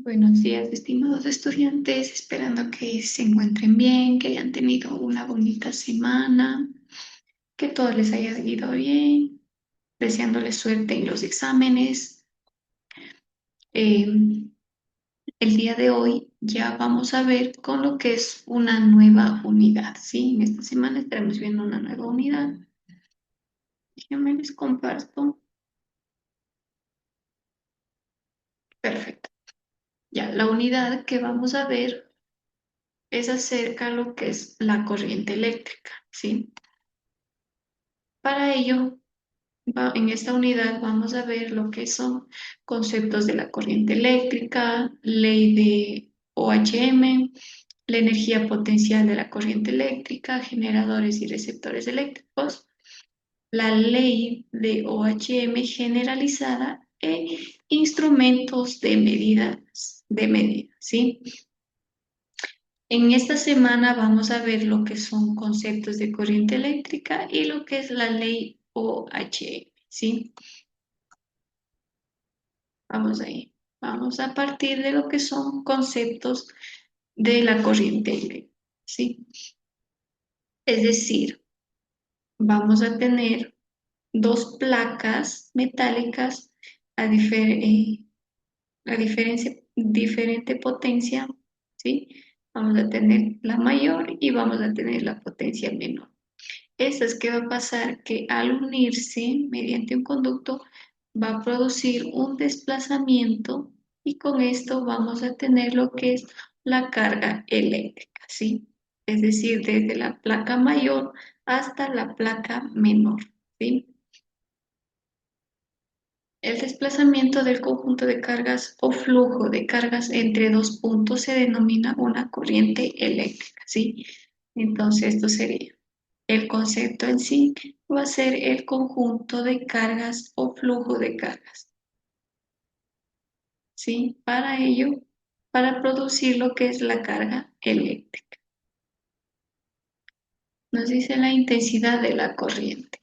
Buenos días, estimados estudiantes, esperando que se encuentren bien, que hayan tenido una bonita semana, que todo les haya ido bien, deseándoles suerte en los exámenes. Eh, el día de hoy ya vamos a ver con lo que es una nueva unidad, ¿sí? En esta semana estaremos viendo una nueva unidad. Déjenme les comparto. Perfecto. Ya, la unidad que vamos a ver es acerca de lo que es la corriente eléctrica, ¿sí? Para ello, en esta unidad vamos a ver lo que son conceptos de la corriente eléctrica, ley de OHM, la energía potencial de la corriente eléctrica, generadores y receptores eléctricos, la ley de OHM generalizada e instrumentos de medida, ¿sí? En esta semana vamos a ver lo que son conceptos de corriente eléctrica y lo que es la ley OHM, ¿sí? Vamos ahí. Vamos a partir de lo que son conceptos de la corriente eléctrica, ¿sí? Es decir, vamos a tener dos placas metálicas a, diferente potencia, ¿sí? Vamos a tener la mayor y vamos a tener la potencia menor. Esto es que va a pasar que al unirse mediante un conducto va a producir un desplazamiento y con esto vamos a tener lo que es la carga eléctrica, ¿sí? Es decir, desde la placa mayor hasta la placa menor, ¿sí? El desplazamiento del conjunto de cargas o flujo de cargas entre dos puntos se denomina una corriente eléctrica, ¿sí? Entonces, esto sería. El concepto en sí va a ser el conjunto de cargas o flujo de cargas, ¿sí? Para ello, para producir lo que es la carga eléctrica. Nos dice la intensidad de la corriente.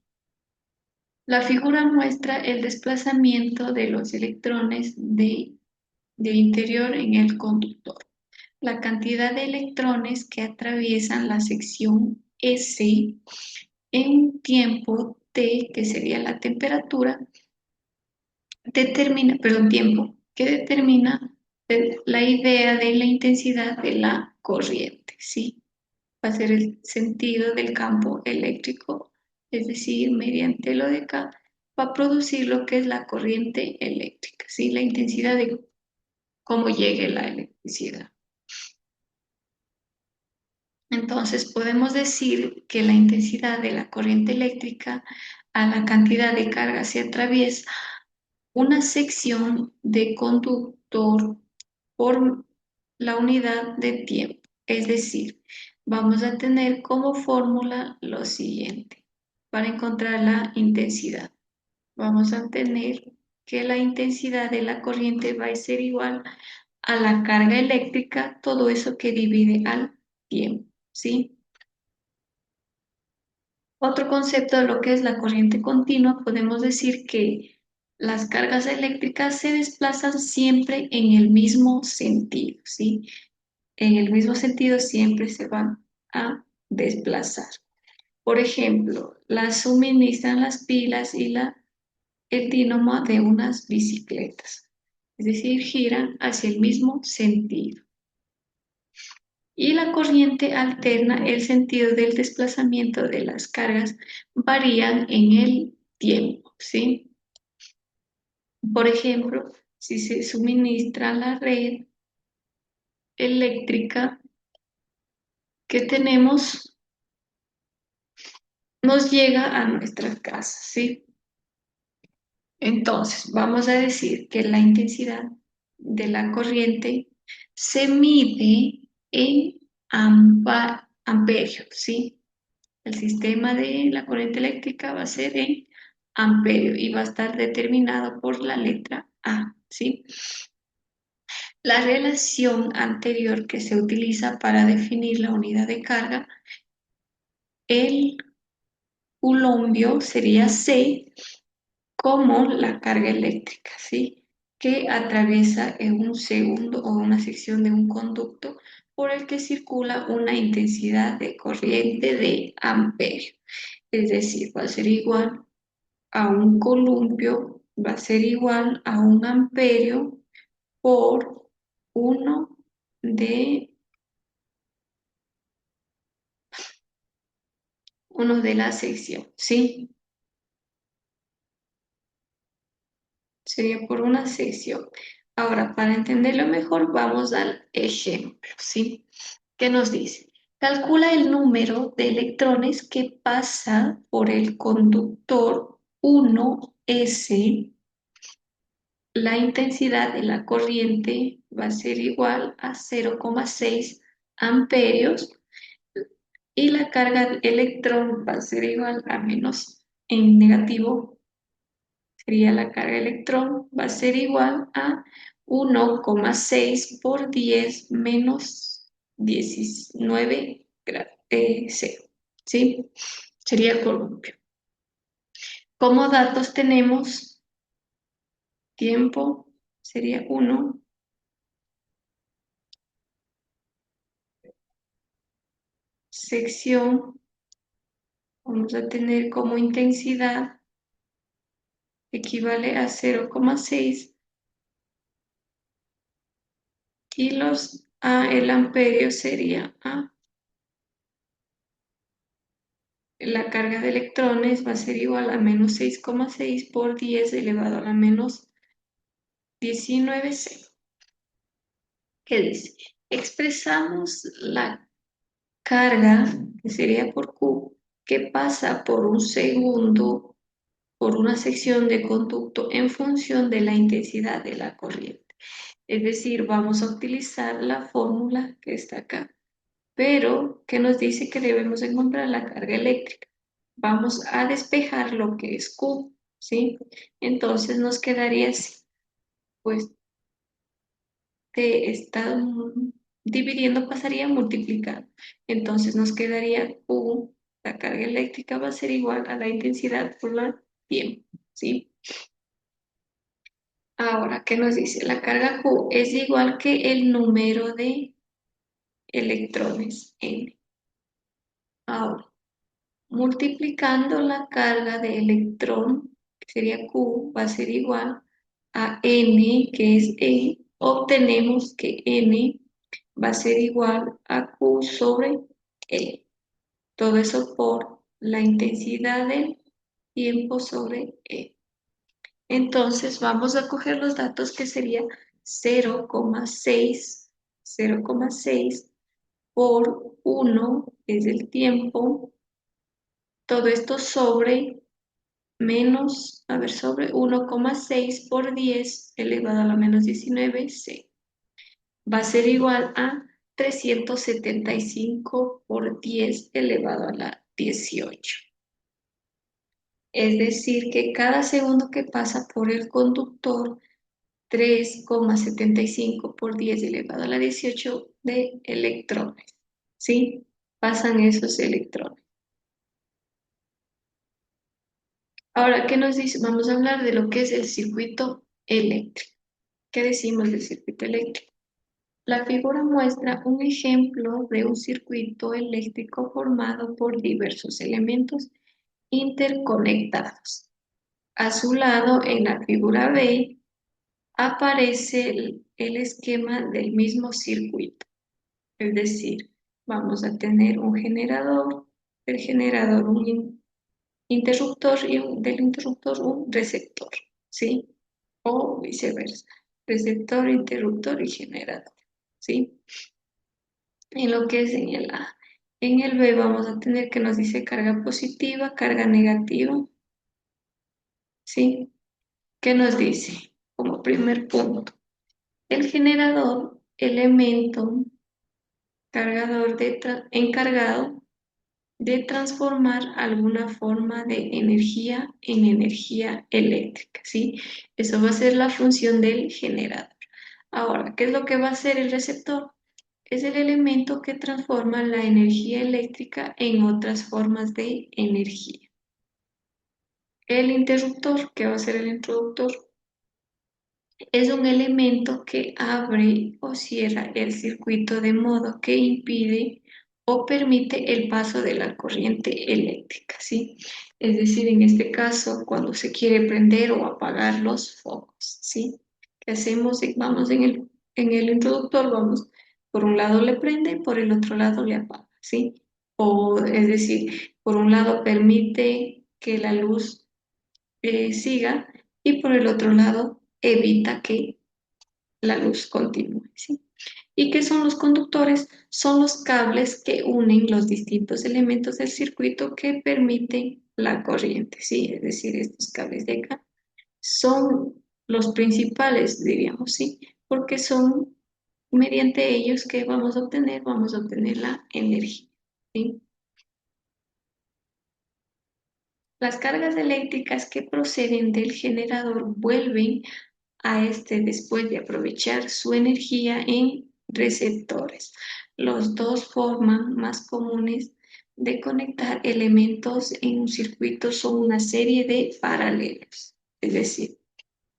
La figura muestra el desplazamiento de los electrones de interior en el conductor. La cantidad de electrones que atraviesan la sección S en un tiempo T, que sería la temperatura, tiempo, que determina la idea de la intensidad de la corriente, ¿sí? Va a ser el sentido del campo eléctrico, es decir, mediante lo de acá, va a producir lo que es la corriente eléctrica, ¿sí? La intensidad de cómo llegue la electricidad. Entonces, podemos decir que la intensidad de la corriente eléctrica a la cantidad de carga se atraviesa una sección de conductor por la unidad de tiempo. Es decir, vamos a tener como fórmula lo siguiente. Para encontrar la intensidad, vamos a tener que la intensidad de la corriente va a ser igual a la carga eléctrica, todo eso que divide al tiempo, ¿sí? Otro concepto de lo que es la corriente continua, podemos decir que las cargas eléctricas se desplazan siempre en el mismo sentido, ¿sí? En el mismo sentido siempre se van a desplazar. Por ejemplo, las suministran las pilas y el dínamo de unas bicicletas, es decir, giran hacia el mismo sentido. Y la corriente alterna el sentido del desplazamiento de las cargas, varían en el tiempo, ¿sí? Por ejemplo, si se suministra la red eléctrica que tenemos, nos llega a nuestras casas, ¿sí? Entonces, vamos a decir que la intensidad de la corriente se mide en amperios, ¿sí? El sistema de la corriente eléctrica va a ser en amperio y va a estar determinado por la letra A, ¿sí? La relación anterior que se utiliza para definir la unidad de carga, el coulombio sería C como la carga eléctrica, ¿sí? que atraviesa en un segundo o una sección de un conducto por el que circula una intensidad de corriente de amperio. Es decir, va a ser igual a un columpio, va a ser igual a un amperio por uno de, uno de la sección, ¿sí? Sería por una sección. Ahora, para entenderlo mejor, vamos al ejemplo, ¿sí? ¿Qué nos dice? Calcula el número de electrones que pasa por el conductor 1S. La intensidad de la corriente va a ser igual a 0,6 amperios y la carga de electrón va a ser igual a menos en negativo, sería la carga de electrón, va a ser igual a 1,6 por 10 menos 19 cero, ¿sí? Sería columpio. Como datos tenemos tiempo, sería 1, sección, vamos a tener como intensidad, equivale a 0,6 y el amperio sería A. La carga de electrones va a ser igual a menos 6,6 por 10 elevado a la menos 19C. ¿Qué dice? Expresamos la carga, que sería por Q, que pasa por un segundo por una sección de conducto en función de la intensidad de la corriente. Es decir, vamos a utilizar la fórmula que está acá, pero que nos dice que debemos encontrar la carga eléctrica. Vamos a despejar lo que es Q, ¿sí? Entonces nos quedaría así, pues te está dividiendo, pasaría a multiplicar. Entonces nos quedaría Q, la carga eléctrica va a ser igual a la intensidad por la tiempo, ¿sí? Ahora, ¿qué nos dice? La carga Q es igual que el número de electrones N. Ahora, multiplicando la carga de electrón, que sería Q, va a ser igual a N, que es E, obtenemos que N va a ser igual a Q sobre E. Todo eso por la intensidad del tiempo sobre E. Entonces vamos a coger los datos que sería 0,6, 0,6 por 1 es el tiempo. Todo esto sobre menos, a ver, sobre 1,6 por 10 elevado a la menos 19C. Va a ser igual a 375 por 10 elevado a la 18. Es decir, que cada segundo que pasa por el conductor, 3,75 por 10 elevado a la 18 de electrones, ¿sí? Pasan esos electrones. Ahora, ¿qué nos dice? Vamos a hablar de lo que es el circuito eléctrico. ¿Qué decimos del circuito eléctrico? La figura muestra un ejemplo de un circuito eléctrico formado por diversos elementos interconectados. A su lado, en la figura B, aparece el esquema del mismo circuito. Es decir, vamos a tener un generador, del generador un interruptor y del interruptor un receptor, ¿sí? O viceversa, receptor, interruptor y generador, ¿sí? En lo que es en el A. En el B vamos a tener que nos dice carga positiva, carga negativa, ¿sí? ¿Qué nos dice? Como primer punto, el generador, elemento cargador encargado de transformar alguna forma de energía en energía eléctrica, ¿sí? Eso va a ser la función del generador. Ahora, ¿qué es lo que va a hacer el receptor? Es el elemento que transforma la energía eléctrica en otras formas de energía. El interruptor, ¿qué va a ser el interruptor? Es un elemento que abre o cierra el circuito de modo que impide o permite el paso de la corriente eléctrica, ¿sí? Es decir, en este caso, cuando se quiere prender o apagar los focos, ¿sí? ¿Qué hacemos? Vamos en el interruptor, vamos, por un lado le prende, por el otro lado le apaga, ¿sí? O es decir, por un lado permite que la luz siga y por el otro lado evita que la luz continúe, ¿sí? ¿Y qué son los conductores? Son los cables que unen los distintos elementos del circuito que permiten la corriente, ¿sí? Es decir, estos cables de acá son los principales, diríamos, ¿sí? Porque son mediante ellos que vamos a obtener la energía, ¿sí? Las cargas eléctricas que proceden del generador vuelven a este después de aprovechar su energía en receptores. Los dos formas más comunes de conectar elementos en un circuito son una serie de paralelos. Es decir,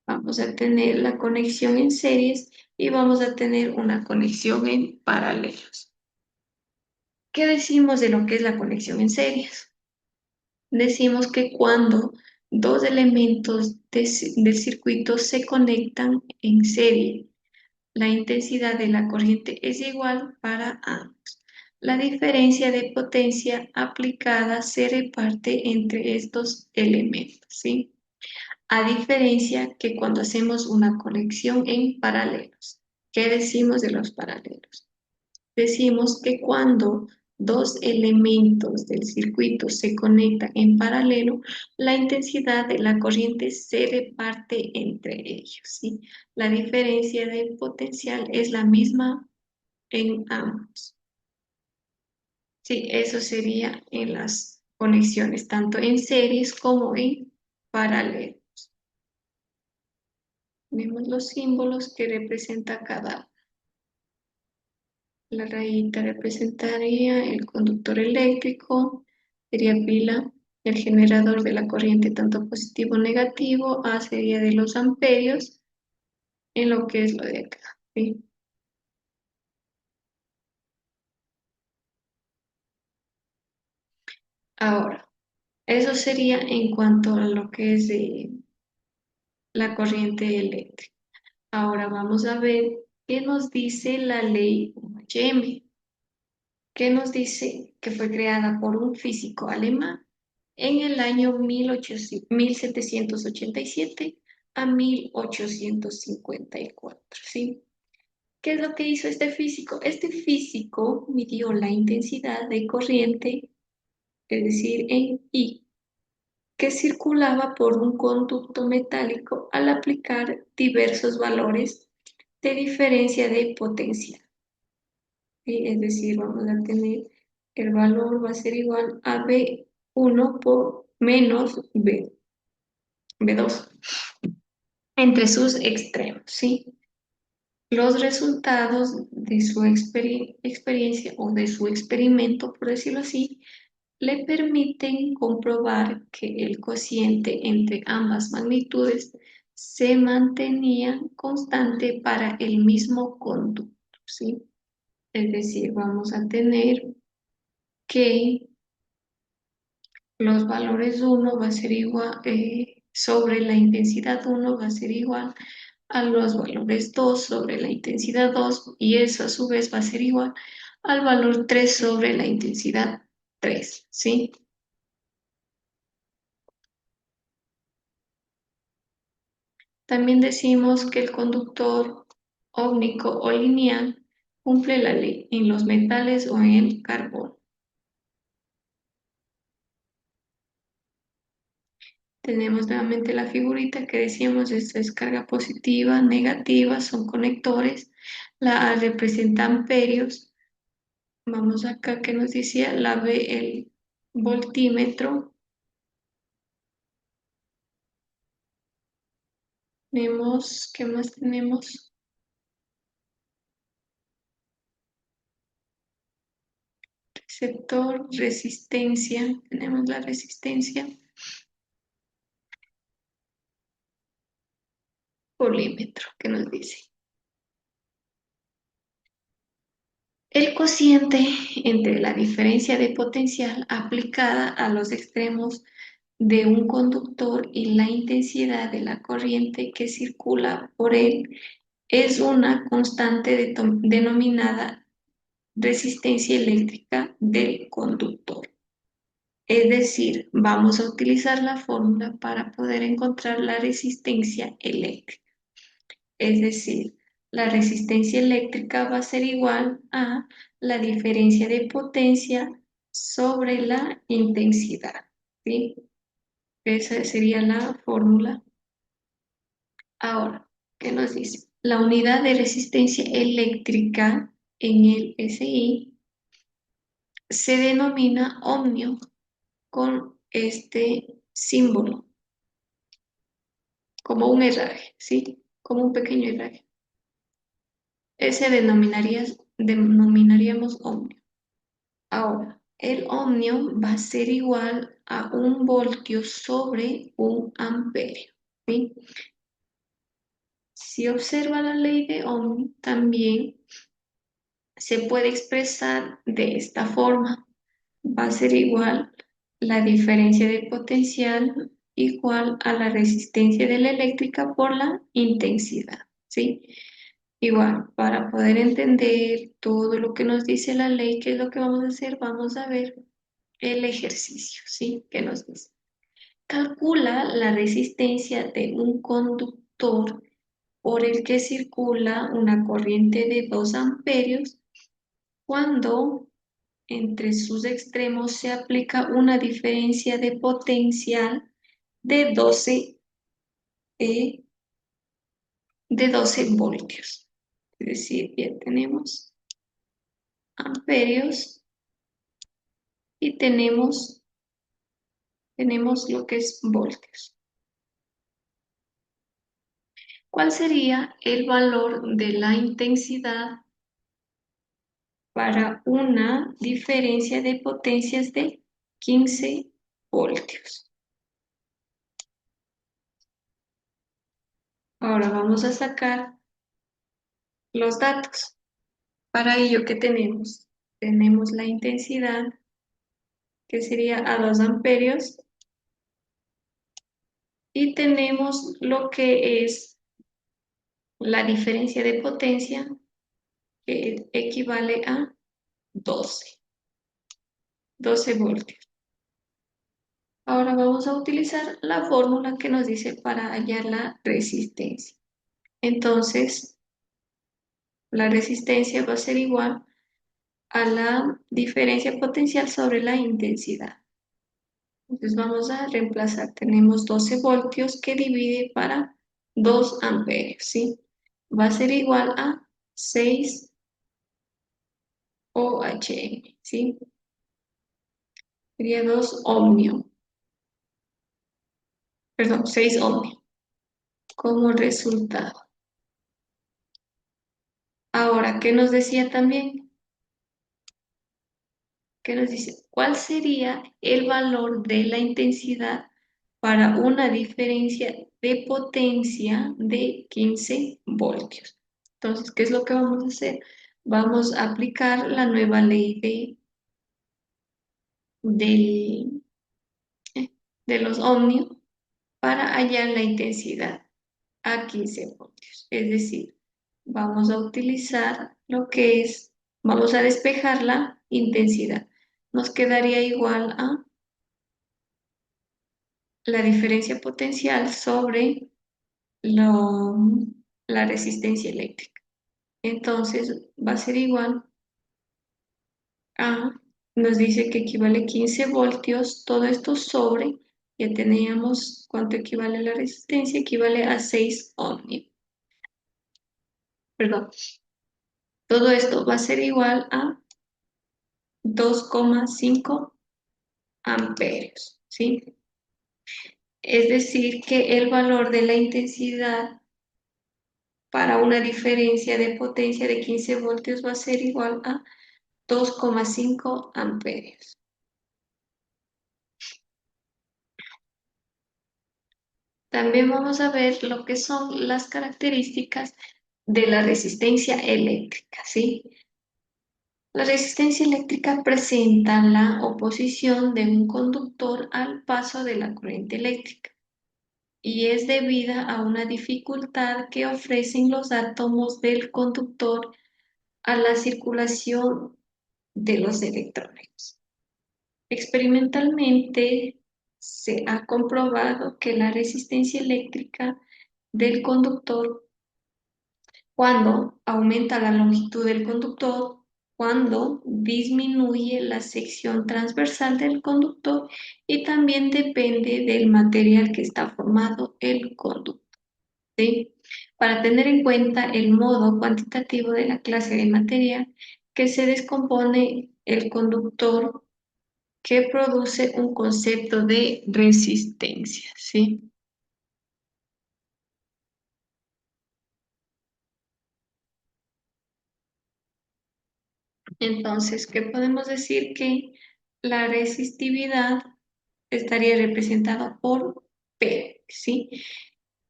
vamos a tener la conexión en series y vamos a tener una conexión en paralelos. ¿Qué decimos de lo que es la conexión en series? Decimos que cuando dos elementos del circuito se conectan en serie, la intensidad de la corriente es igual para ambos. La diferencia de potencia aplicada se reparte entre estos elementos, ¿sí? A diferencia que cuando hacemos una conexión en paralelos. ¿Qué decimos de los paralelos? Decimos que cuando dos elementos del circuito se conectan en paralelo, la intensidad de la corriente se reparte entre ellos, ¿sí? La diferencia de potencial es la misma en ambos. Sí, eso sería en las conexiones, tanto en series como en paralelo. Vemos los símbolos que representa cada. La rayita representaría el conductor eléctrico, sería pila, el generador de la corriente tanto positivo o negativo, A sería de los amperios, en lo que es lo de acá, ¿sí? Ahora, eso sería en cuanto a lo que es la corriente eléctrica. Ahora vamos a ver qué nos dice la ley OHM, que nos dice que fue creada por un físico alemán en el año 1787 a 1854, ¿sí? ¿Qué es lo que hizo este físico? Este físico midió la intensidad de corriente, es decir, en I, que circulaba por un conducto metálico al aplicar diversos valores de diferencia de potencial, ¿sí? Es decir, vamos a tener el valor va a ser igual a B1 por menos B2 entre sus extremos, ¿sí? Los resultados de su experiencia o de su experimento, por decirlo así, le permiten comprobar que el cociente entre ambas magnitudes se mantenía constante para el mismo conducto, ¿sí? Es decir, vamos a tener que los valores uno va a ser igual, sobre la intensidad uno va a ser igual a los valores 2 sobre la intensidad 2 y eso a su vez va a ser igual al valor 3 sobre la intensidad 3, ¿sí? También decimos que el conductor ómnico o lineal cumple la ley en los metales o en el carbón. Tenemos nuevamente la figurita que decíamos, esta es carga positiva, negativa, son conectores. La A representa amperios. Vamos acá que nos decía la B, el voltímetro. Tenemos, ¿qué más tenemos? Receptor, resistencia. Tenemos la resistencia. polímetro que nos dice. El cociente entre la diferencia de potencial aplicada a los extremos de un conductor y la intensidad de la corriente que circula por él es una constante denominada resistencia eléctrica del conductor. Es decir, vamos a utilizar la fórmula para poder encontrar la resistencia eléctrica. Es decir, la resistencia eléctrica va a ser igual a la diferencia de potencia sobre la intensidad, ¿sí? Esa sería la fórmula. Ahora, ¿qué nos dice? La unidad de resistencia eléctrica en el SI se denomina ohmio con este símbolo, como un herraje, ¿sí? Como un pequeño herraje. Ese denominaríamos ohmio. Ahora, el ohmio va a ser igual a un voltio sobre un amperio, ¿sí? Si observa la ley de Ohm, también se puede expresar de esta forma. Va a ser igual la diferencia de potencial igual a la resistencia de la eléctrica por la intensidad, ¿sí? Igual, para poder entender todo lo que nos dice la ley, ¿qué es lo que vamos a hacer? Vamos a ver el ejercicio, ¿sí? ¿Qué nos dice? Calcula la resistencia de un conductor por el que circula una corriente de 2 amperios cuando entre sus extremos se aplica una diferencia de potencial de 12, eh, de 12 voltios. Es decir, ya tenemos amperios y tenemos lo que es voltios. ¿Cuál sería el valor de la intensidad para una diferencia de potencias de 15 voltios? Ahora vamos a sacar los datos. Para ello, ¿qué tenemos? Tenemos la intensidad, que sería a 2 amperios, y tenemos lo que es la diferencia de potencia, que equivale a 12 voltios. Ahora vamos a utilizar la fórmula que nos dice para hallar la resistencia. Entonces, la resistencia va a ser igual a la diferencia potencial sobre la intensidad. Entonces vamos a reemplazar. Tenemos 12 voltios que divide para 2 amperios, ¿sí? Va a ser igual a 6 ohm, ¿sí? Sería 2 ohmio. Perdón, 6 ohmio como resultado. Ahora, ¿qué nos decía también? ¿Qué nos dice? ¿Cuál sería el valor de la intensidad para una diferencia de potencia de 15 voltios? Entonces, ¿qué es lo que vamos a hacer? Vamos a aplicar la nueva ley del- de los ohmios para hallar la intensidad a 15 voltios. Es decir, vamos a utilizar lo que es, vamos a despejar la intensidad. Nos quedaría igual a la diferencia potencial sobre lo- la resistencia eléctrica. Entonces va a ser igual a, nos dice que equivale 15 voltios, todo esto sobre, ya teníamos cuánto equivale la resistencia, equivale a 6 ohmios. Perdón, todo esto va a ser igual a 2,5 amperios, ¿sí? Es decir, que el valor de la intensidad para una diferencia de potencia de 15 voltios va a ser igual a 2,5 amperios. También vamos a ver lo que son las características de la resistencia eléctrica, ¿sí? La resistencia eléctrica presenta la oposición de un conductor al paso de la corriente eléctrica y es debida a una dificultad que ofrecen los átomos del conductor a la circulación de los electrones. Experimentalmente se ha comprobado que la resistencia eléctrica del conductor cuando aumenta la longitud del conductor, cuando disminuye la sección transversal del conductor y también depende del material que está formado el conductor, ¿sí? Para tener en cuenta el modo cuantitativo de la clase de material que se descompone el conductor que produce un concepto de resistencia, ¿sí? Entonces, ¿qué podemos decir? Que la resistividad estaría representada por P, ¿sí?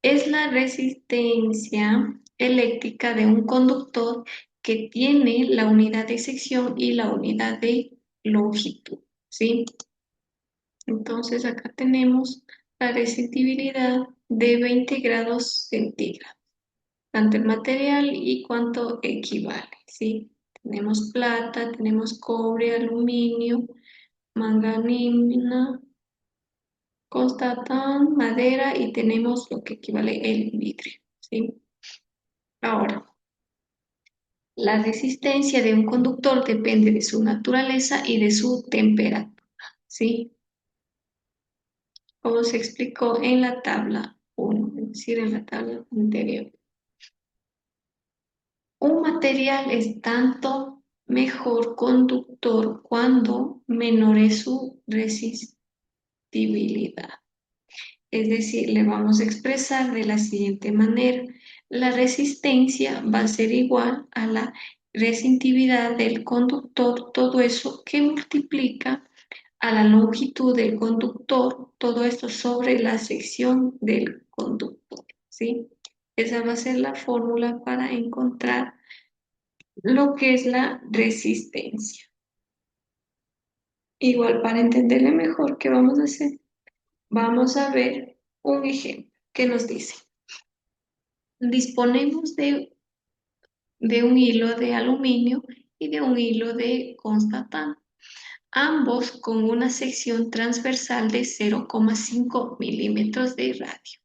Es la resistencia eléctrica de un conductor que tiene la unidad de sección y la unidad de longitud, ¿sí? Entonces, acá tenemos la resistividad de 20 grados centígrados, tanto el material y cuánto equivale, ¿sí? Tenemos plata, tenemos cobre, aluminio, manganina, constatan, madera y tenemos lo que equivale el vidrio, ¿sí? Ahora, la resistencia de un conductor depende de su naturaleza y de su temperatura, ¿sí? Como se explicó en la tabla 1, es decir, en la tabla anterior. Un material es tanto mejor conductor cuando menor es su resistibilidad. Es decir, le vamos a expresar de la siguiente manera. La resistencia va a ser igual a la resistividad del conductor, todo eso que multiplica a la longitud del conductor, todo esto sobre la sección del conductor, ¿sí? Esa va a ser la fórmula para encontrar lo que es la resistencia. Igual para entenderle mejor, ¿qué vamos a hacer? Vamos a ver un ejemplo que nos dice. Disponemos de un hilo de aluminio y de un hilo de constatán, ambos con una sección transversal de 0,5 milímetros de radio.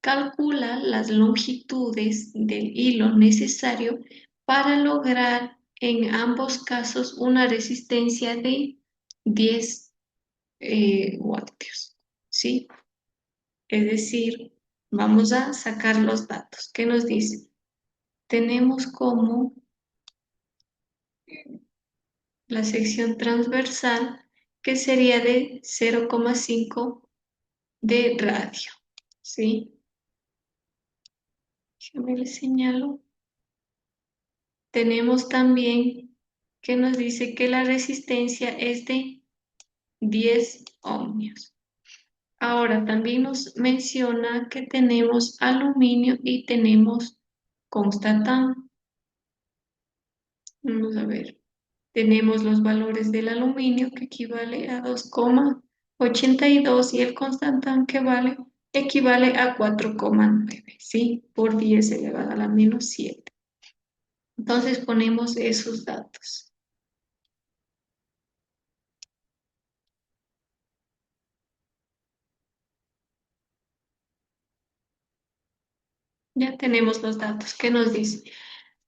Calcula las longitudes del hilo necesario para lograr en ambos casos una resistencia de 10 voltios, ¿sí? Es decir, vamos a sacar los datos. ¿Qué nos dice? Tenemos como la sección transversal que sería de 0,5 de radio, ¿sí? Déjame le señalo. Tenemos también que nos dice que la resistencia es de 10 ohmios. Ahora también nos menciona que tenemos aluminio y tenemos constatán. Vamos a ver. Tenemos los valores del aluminio que equivale a 2,82 y el constantán que equivale a 4,9, ¿sí? Por 10 elevado a la menos 7. Entonces ponemos esos datos. Ya tenemos los datos. ¿Qué nos dice?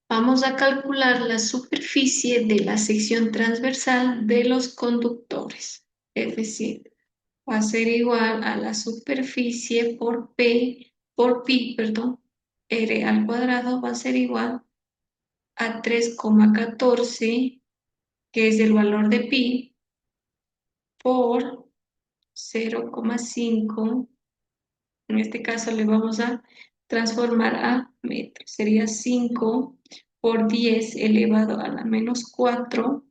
Vamos a calcular la superficie de la sección transversal de los conductores. Es decir, va a ser igual a la superficie por pi, perdón, r al cuadrado va a ser igual a 3,14, que es el valor de pi, por 0,5. En este caso le vamos a transformar a metros. Sería 5 por 10 elevado a la menos 4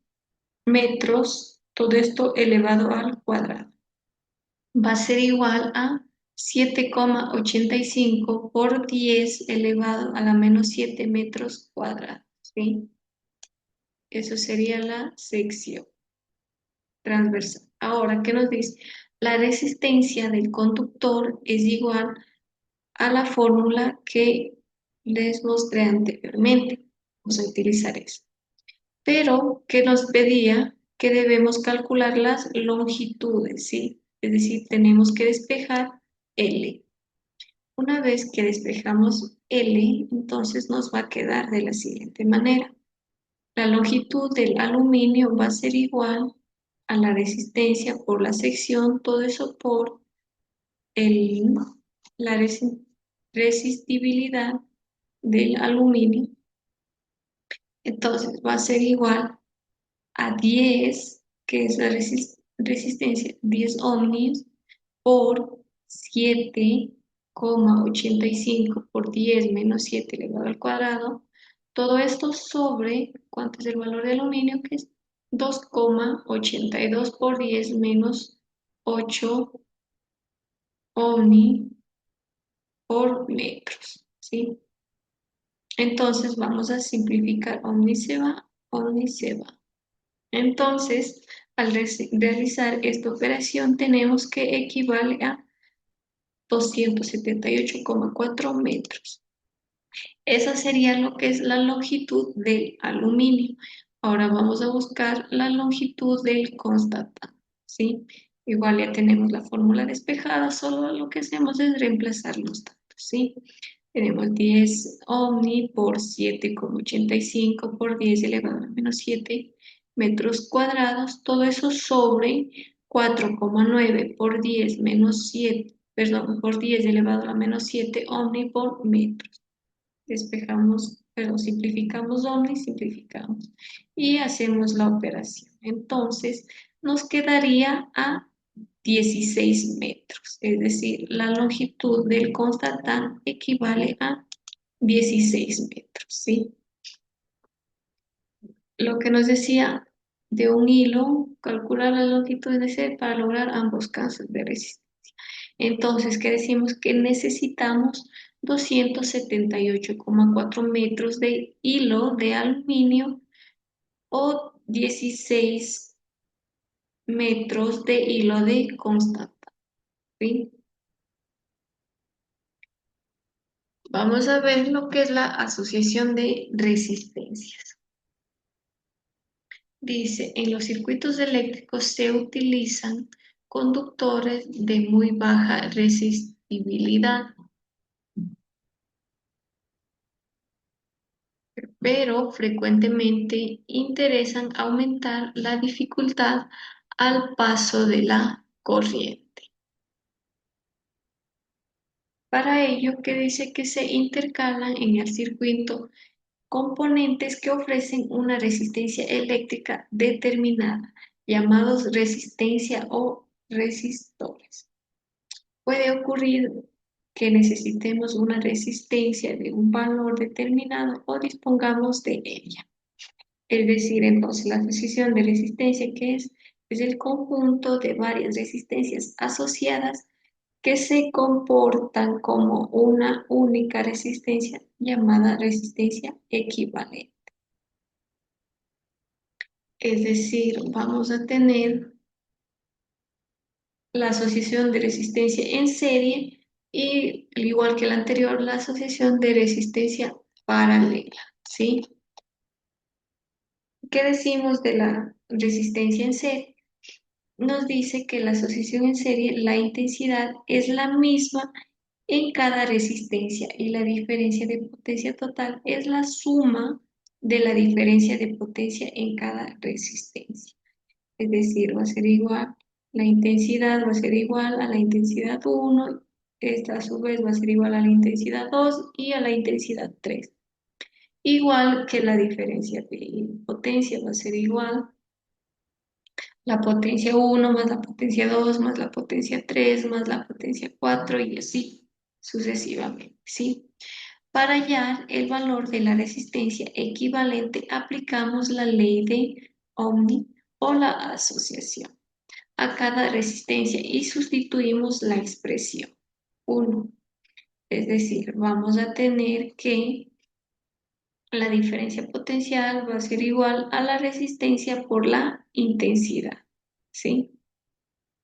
metros, todo esto elevado al cuadrado. Va a ser igual a 7,85 por 10 elevado a la menos 7 metros cuadrados, ¿sí? Eso sería la sección transversal. Ahora, ¿qué nos dice? La resistencia del conductor es igual a la fórmula que les mostré anteriormente. Vamos a utilizar eso. Pero que nos pedía que debemos calcular las longitudes, ¿sí? Es decir, tenemos que despejar L. Una vez que despejamos L, entonces nos va a quedar de la siguiente manera. La longitud del aluminio va a ser igual a la resistencia por la sección, todo eso por el, la resistibilidad del aluminio. Entonces va a ser igual a 10, que es la resistencia, 10 ohmios por 7,85 por 10 menos 7 elevado al cuadrado. Todo esto sobre, ¿cuánto es el valor de aluminio? Que es 2,82 por 10 menos 8 ohmi por metros, ¿sí? Entonces vamos a simplificar, ohmi se va, ohmi se va. Entonces, al realizar esta operación tenemos que equivale a 278,4 metros. Esa sería lo que es la longitud del aluminio. Ahora vamos a buscar la longitud del constatante, ¿sí? Igual ya tenemos la fórmula despejada, solo lo que hacemos es reemplazar los datos, ¿sí? Tenemos 10 ohmi por 7,85 por 10 elevado a menos 7 metros cuadrados. Todo eso sobre 4,9 por 10 menos 7, perdón, por 10 elevado a la menos 7 ohmi por metros. Despejamos, perdón, simplificamos ohmi, simplificamos y hacemos la operación. Entonces, nos quedaría a 16 metros, es decir, la longitud del constatante equivale a 16 metros, ¿sí? Lo que nos decía de un hilo, calcular la longitud de C para lograr ambos casos de resistencia. Entonces, ¿qué decimos? Que necesitamos 278,4 metros de hilo de aluminio o 16 metros de hilo de constata, ¿sí? Vamos a ver lo que es la asociación de resistencias. Dice, en los circuitos eléctricos se utilizan conductores de muy baja resistibilidad, pero frecuentemente interesan aumentar la dificultad al paso de la corriente. Para ello, que dice que se intercalan en el circuito componentes que ofrecen una resistencia eléctrica determinada, llamados resistencia o resistores. Puede ocurrir que necesitemos una resistencia de un valor determinado o dispongamos de ella. Es decir, entonces la asociación de resistencia, que es el conjunto de varias resistencias asociadas que se comportan como una única resistencia llamada resistencia equivalente. Es decir, vamos a tener la asociación de resistencia en serie y, al igual que la anterior, la asociación de resistencia paralela, ¿sí? ¿Qué decimos de la resistencia en serie? Nos dice que la asociación en serie, la intensidad es la misma en cada resistencia y la diferencia de potencia total es la suma de la diferencia de potencia en cada resistencia. Es decir, va a ser igual, la intensidad va a ser igual a la intensidad 1, esta a su vez va a ser igual a la intensidad 2 y a la intensidad 3. Igual que la diferencia de potencia va a ser igual la potencia 1 más la potencia 2 más la potencia 3 más la potencia 4 y así sucesivamente, ¿sí? Para hallar el valor de la resistencia equivalente aplicamos la ley de Ohm o la asociación a cada resistencia y sustituimos la expresión. 1. Es decir, vamos a tener que la diferencia potencial va a ser igual a la resistencia por la intensidad, ¿sí?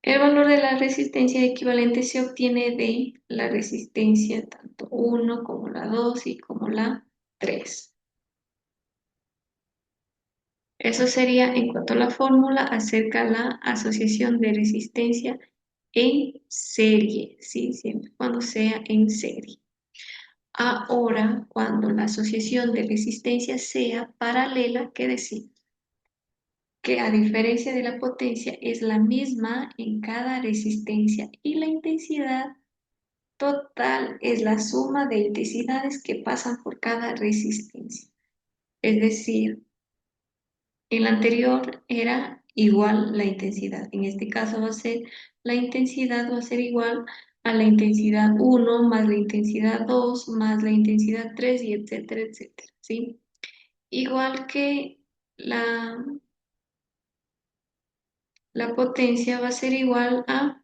El valor de la resistencia equivalente se obtiene de la resistencia tanto 1 como la 2 y como la 3. Eso sería en cuanto a la fórmula acerca de la asociación de resistencia en serie, ¿sí? Siempre cuando sea en serie. Ahora, cuando la asociación de resistencia sea paralela, ¿qué decir? Que a diferencia de la potencia es la misma en cada resistencia y la intensidad total es la suma de intensidades que pasan por cada resistencia. Es decir, en la anterior era igual la intensidad. En este caso va a ser la intensidad va a ser igual a la intensidad 1 más la intensidad 2 más la intensidad 3 y etcétera, etcétera, ¿sí? Igual que la, la potencia va a ser igual a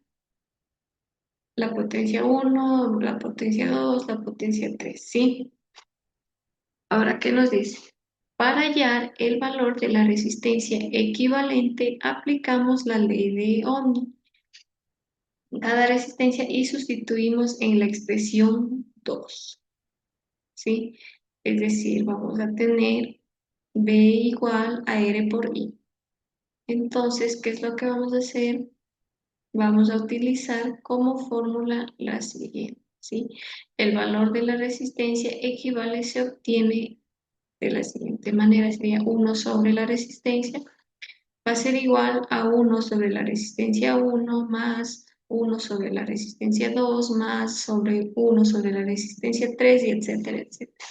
la potencia 1, la potencia 2, la potencia 3, ¿sí? Ahora, ¿qué nos dice? Para hallar el valor de la resistencia equivalente, aplicamos la ley de Ohm cada resistencia y sustituimos en la expresión 2, ¿sí? Es decir, vamos a tener B igual a R por I. Entonces, ¿qué es lo que vamos a hacer? Vamos a utilizar como fórmula la siguiente, ¿sí? El valor de la resistencia equivale, se obtiene de la siguiente manera, sería 1 sobre la resistencia, va a ser igual a 1 sobre la resistencia 1 más 1 sobre la resistencia 2 más sobre 1 sobre la resistencia 3 y etcétera, etcétera.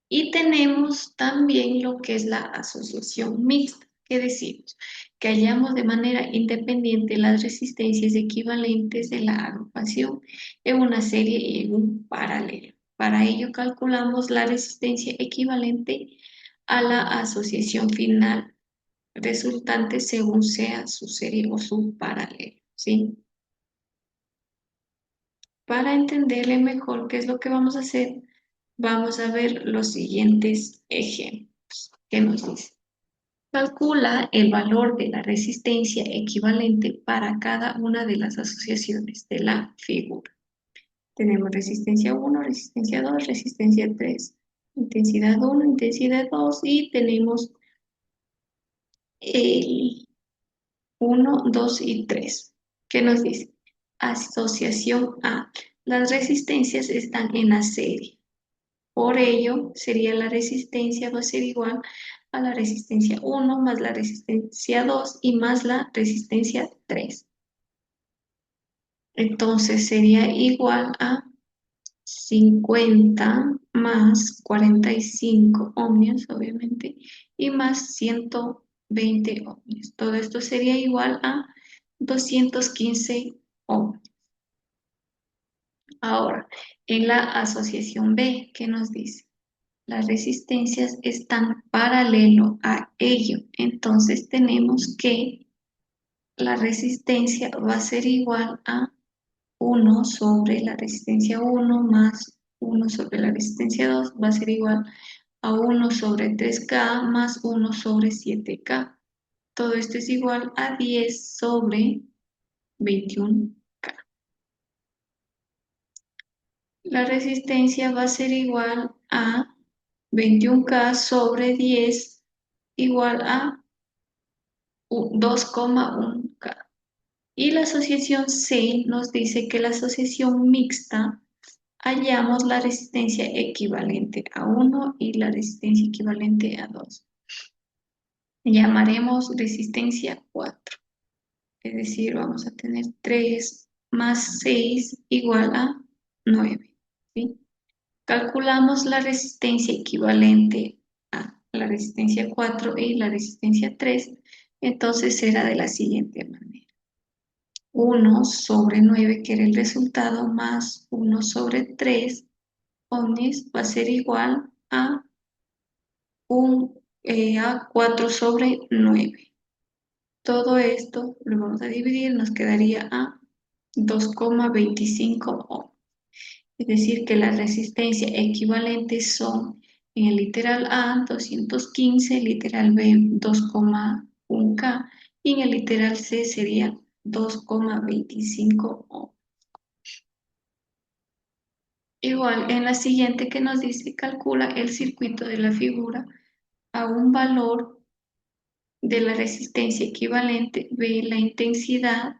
Y tenemos también lo que es la asociación mixta, que decimos que hallamos de manera independiente las resistencias equivalentes de la agrupación en una serie y en un paralelo. Para ello calculamos la resistencia equivalente a la asociación final resultante según sea su serie o su paralelo, ¿sí? Para entenderle mejor qué es lo que vamos a hacer, vamos a ver los siguientes ejemplos. ¿Qué nos dice? Calcula el valor de la resistencia equivalente para cada una de las asociaciones de la figura. Tenemos resistencia 1, resistencia 2, resistencia 3, intensidad 1, intensidad 2 y tenemos el 1, 2 y 3. ¿Qué nos dice? Asociación A. Las resistencias están en la serie. Por ello, sería la resistencia va a ser igual a la resistencia 1 más la resistencia 2 y más la resistencia 3. Entonces sería igual a 50 más 45 ohmios, obviamente, y más 120 ohmios. Todo esto sería igual a 215 ohmios. Ahora, en la asociación B, ¿qué nos dice? Las resistencias están paralelo a ello. Entonces tenemos que la resistencia va a ser igual a 1 sobre la resistencia 1 más 1 sobre la resistencia 2 va a ser igual a 1 sobre 3K más 1 sobre 7K. Todo esto es igual a 10 sobre 21K. La resistencia va a ser igual a 21K sobre 10 igual a 2,1K. Y la asociación C nos dice que la asociación mixta hallamos la resistencia equivalente a 1 y la resistencia equivalente a 2. Llamaremos resistencia 4. Es decir, vamos a tener 3 más 6 igual a 9. ¿Sí? Calculamos la resistencia equivalente a la resistencia 4 y la resistencia 3. Entonces será de la siguiente manera. 1 sobre 9, que era el resultado, más 1 sobre 3 ohms va a ser igual a, a 4 sobre 9. Todo esto lo vamos a dividir, nos quedaría a 2,25 ohm. Es decir, que las resistencias equivalentes son en el literal A 215, literal B 2,1K y en el literal C sería 2,25 ohm. Igual en la siguiente que nos dice calcula el circuito de la figura a un valor de la resistencia equivalente, B la intensidad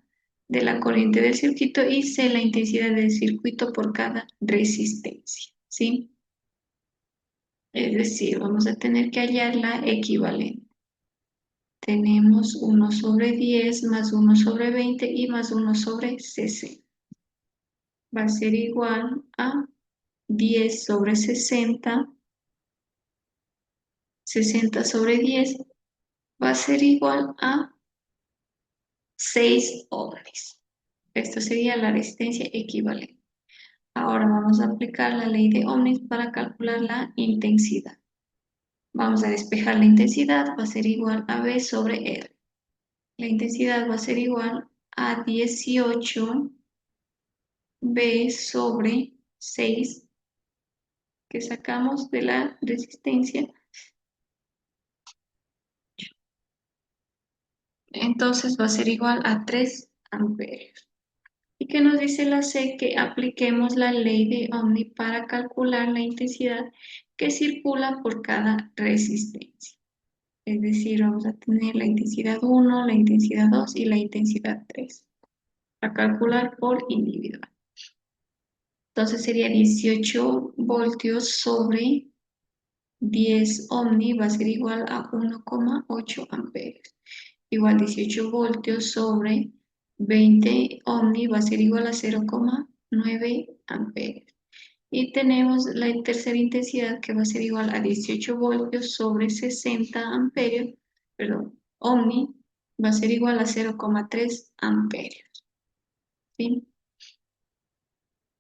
de la corriente del circuito y C la intensidad del circuito por cada resistencia, ¿sí? Es decir, vamos a tener que hallar la equivalente. Tenemos 1/10 más 1/20 y más 1/60. Va a ser igual a 10/60. 60/10 va a ser igual a 6 ohms. Esto sería la resistencia equivalente. Ahora vamos a aplicar la ley de ohms para calcular la intensidad. Vamos a despejar la intensidad, va a ser igual a V sobre R. La intensidad va a ser igual a 18 V sobre 6 que sacamos de la resistencia. Entonces va a ser igual a 3 amperios. ¿Y qué nos dice la C? Que apliquemos la ley de Ohms para calcular la intensidad que circula por cada resistencia. Es decir, vamos a tener la intensidad 1, la intensidad 2 y la intensidad 3. A calcular por individual. Entonces sería 18 voltios sobre 10 ohms va a ser igual a 1,8 amperios. Igual 18 voltios sobre 20 ohms va a ser igual a 0,9 amperios. Y tenemos la tercera intensidad que va a ser igual a 18 voltios sobre 60 amperios, perdón, ohms va a ser igual a 0,3 amperios. ¿Sí?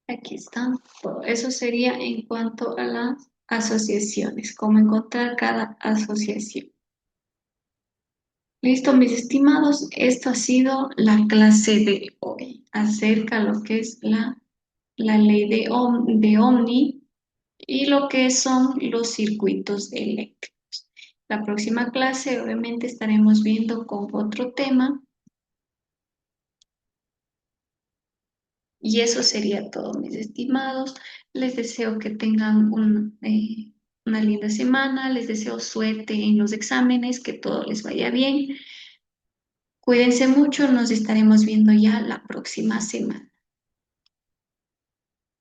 Aquí están. Eso sería en cuanto a las asociaciones, cómo encontrar cada asociación. Listo, mis estimados, esto ha sido la clase de hoy acerca de lo que es la ley de Ohmni y lo que son los circuitos eléctricos. La próxima clase obviamente estaremos viendo con otro tema y eso sería todo, mis estimados. Les deseo que tengan una linda semana, les deseo suerte en los exámenes, que todo les vaya bien. Cuídense mucho, nos estaremos viendo ya la próxima semana.